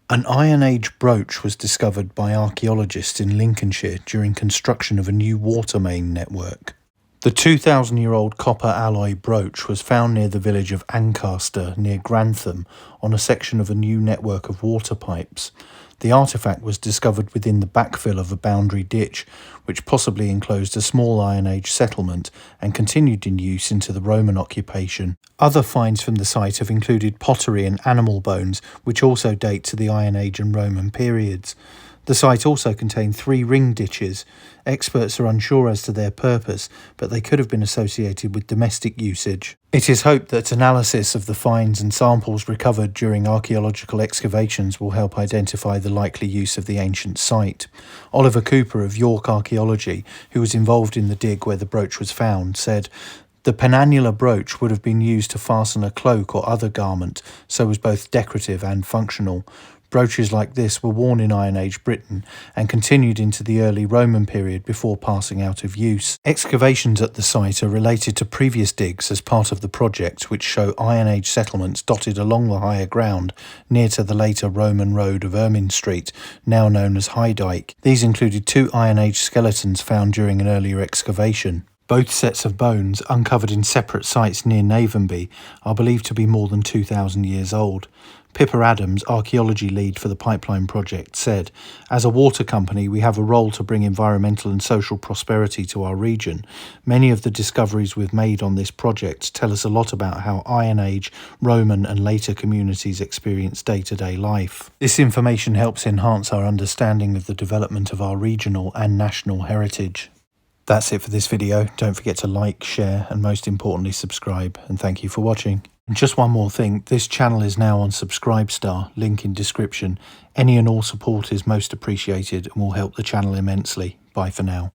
An Iron Age brooch was discovered by archaeologists in Lincolnshire during construction of a new water main network. The 2,000-year-old copper alloy brooch was found near the village of Ancaster, near Grantham, on a section of a new network of water pipes. The artefact was discovered within the backfill of a boundary ditch, which possibly enclosed a small Iron Age settlement and continued in use into the Roman occupation. Other finds from the site have included pottery and animal bones, which also date to the Iron Age and Roman periods. The site also contained 3 ring ditches. Experts are unsure as to their purpose, but they could have been associated with domestic usage. It is hoped that analysis of the finds and samples recovered during archaeological excavations will help identify the likely use of the ancient site. Oliver Cooper of York Archaeology, who was involved in the dig where the brooch was found, said, "The penannular brooch would have been used to fasten a cloak or other garment, so was both decorative and functional. Brooches like this were worn in Iron Age Britain and continued into the early Roman period before passing out of use." Excavations at the site are related to previous digs as part of the project, which show Iron Age settlements dotted along the higher ground near to the later Roman road of Ermine Street, now known as High Dyke. These included 2 Iron Age skeletons found during an earlier excavation. Both sets of bones, uncovered in separate sites near Navenby, are believed to be more than 2,000 years old. Pippa Adams, archaeology lead for the pipeline project, said, "As a water company, we have a role to bring environmental and social prosperity to our region. Many of the discoveries we've made on this project tell us a lot about how Iron Age, Roman and later communities experience day-to-day life. This information helps enhance our understanding of the development of our regional and national heritage." That's it for this video. Don't forget to like, share, and most importantly subscribe, and thank you for watching. And just one more thing, this channel is now on Subscribestar, link in description. Any and all support is most appreciated and will help the channel immensely. Bye for now.